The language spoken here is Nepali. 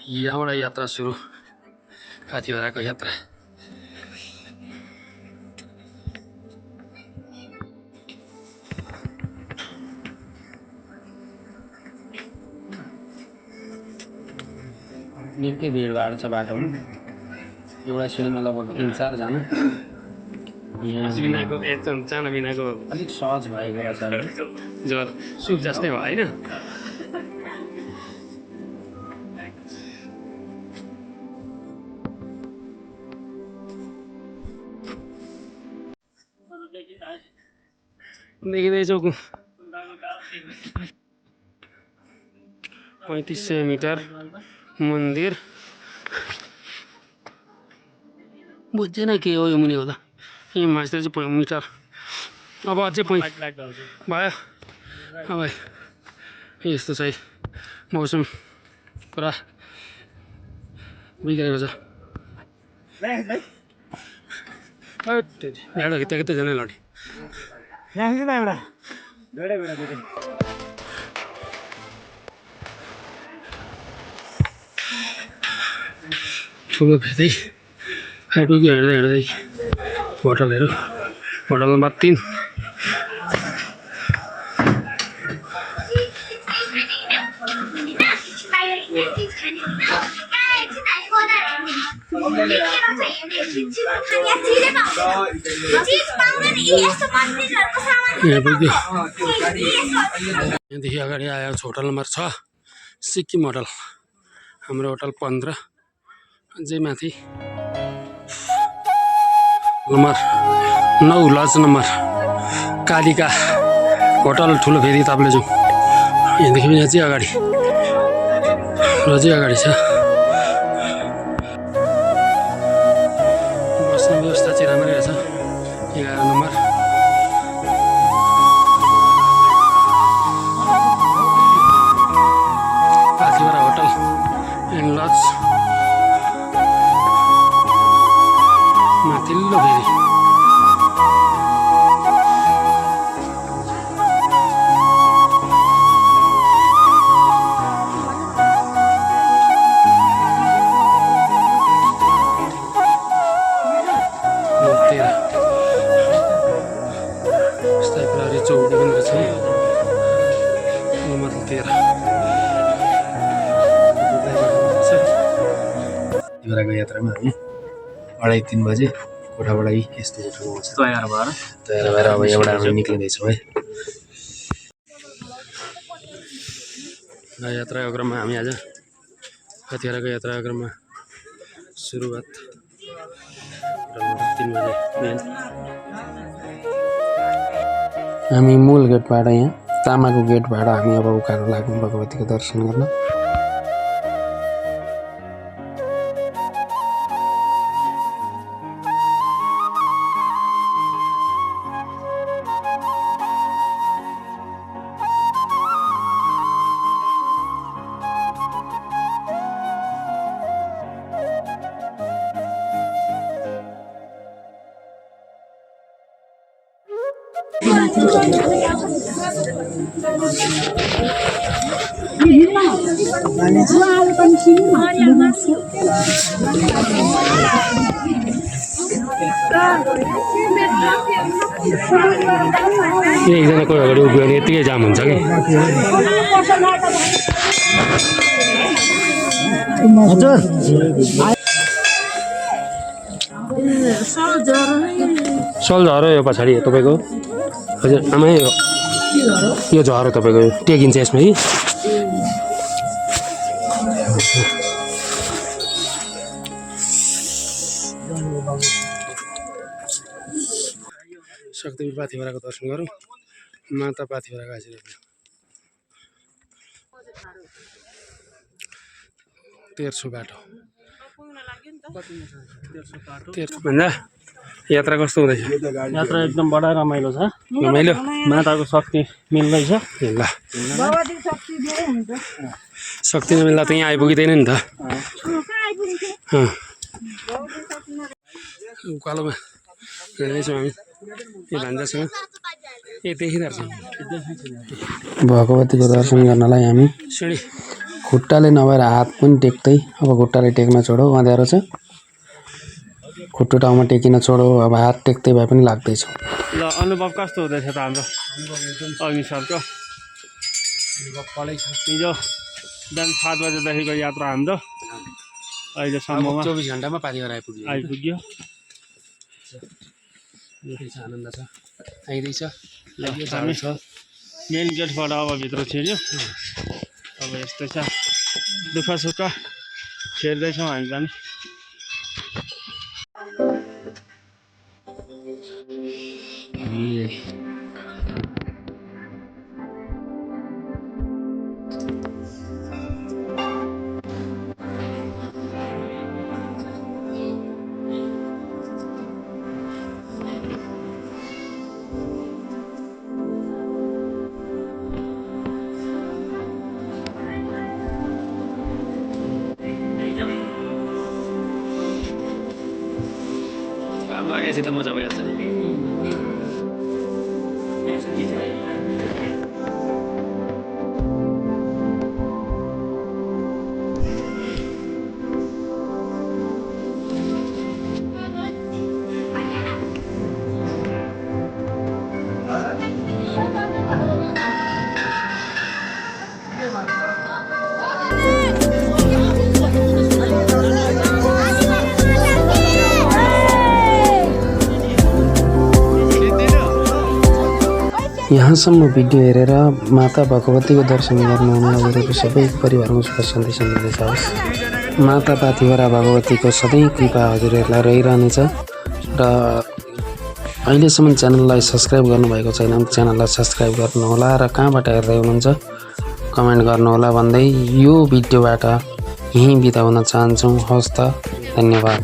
यहाँबाट यात्रा सुरु काठीभाडाको यात्रा निकै भिडभाड छ बाटोमा एउटा सिलमा लगभग 3-4 जना बिनाको चाना बिनाको अलिक सहज भएको छ जो सुप जस्तै हो हैन देखिँदैछौ 3500 मिटर मन्दिर बुझ्दैन के हो यो मुनि होला यो मास्टर चाहिँ मिटर अब अझै भयो अब यस्तो चाहिँ मौसम पुरा बिग्रेको छ कतै जाने लडी ठुलो फेरि आइपुग्यो हिँड्दै हिँड्दै होटल नम्बर 3 यहाँदेखि अगाडि आएको छ होटल नम्बर 6 सिक्किम होटल हाम्रो होटल 15 अझै माथि number 9 lodge number Kalika hotel ठुलो फेरि तपाईँले जाउँ यहाँदेखि पनि अझै अगाडि छ बस्ने व्यवस्था चाहिँ राम्रै रहेछ 11 नम्बर काठीभाडा होटल एन्ड लज माथिल्लो फेरि चौकी पनि रहेछ नम्बर 13 काठीभाडाको यात्रामा हामी 2:30 बजे कोठाबाट यस्तो ठाउँमा तयार भएर अब यहाँबाट हामी निक्लिँदैछौँ है यात्राको क्रममा हामी आज काठीभाडाको यात्राको क्रममा सुरुवात 3 बजे हामी मूल गेटबाट यहाँ तामाको गेटबाट हामी अब उकालो लाग्यौँ भगवतीको दर्शन गर्न एकजना कोही अगाडि उभियो भने यतिकै जाम हुन्छ कि सल झरो यो पछाडि तपाईँको हजुर आमा यो झरो तपाईँको टेकिन्छ यसमा कि शक्तिपीठ पाथिभराको दर्शन गरौँ माता पाथिभराको आशीर्वाद 1300 बाटो भन्दा यात्रा कस्तो हुँदैछ यात्रा एकदम बडा रमाइलो छ रमाइलो माताको शक्ति मिल्दैछ ल शक्ति नमिल्दा त यहाँ आइपुगिँदैन नि त उकालोमा हिँड्दैछौँ हामी यो भान्जासँग ए देखिरहेको छ भगवतीको दर्शन गर्नलाई हामी सिँढी खुट्टाले नभएर हात पनि टेक्दै अब खुट्टाले टेक्न छोडो अँध्यारो छ खुट्टो ठाउँमा टेकिन छोडो अब हात टेक्दै भए पनि लाग्दैछ ल अनुभव कस्तो हुँदैछ त हाम्रो अघि सरको हिजो बिहान 7 बजेदेखिको यात्रा हाम्रो अहिलेसम्ममा 24 घण्टामा पाथिभरा आइपुग्यो आनन्द छ आइदैछ ल हामी मेन गेटबाट अब भित्र छिर्यो अब यस्तै छ दुःख सुख छिर्दैछौँ हामी पनि यसै त मजा भइहाल्छ नि यहाँसम्म भिडियो हेरेर माता भगवतीको दर्शन गर्नुहुन नगरेको सबै परिवारमा शुभ सन्देश दिँदैछ होस् माता पाथिभरा भगवतीको सधैँ कृपा हजुरहरूलाई रहिरहनेछ र अहिलेसम्म च्यानललाई सब्सक्राइब गर्नुभएको छैन भने च्यानललाई सब्सक्राइब गर्नुहोला र कहाँबाट हेर्दै हुनुहुन्छ कमेन्ट गर्नुहोला भन्दै यो भिडियोबाट यहीँ बिदा हुन चाहन्छौँ हवस् त धन्यवाद।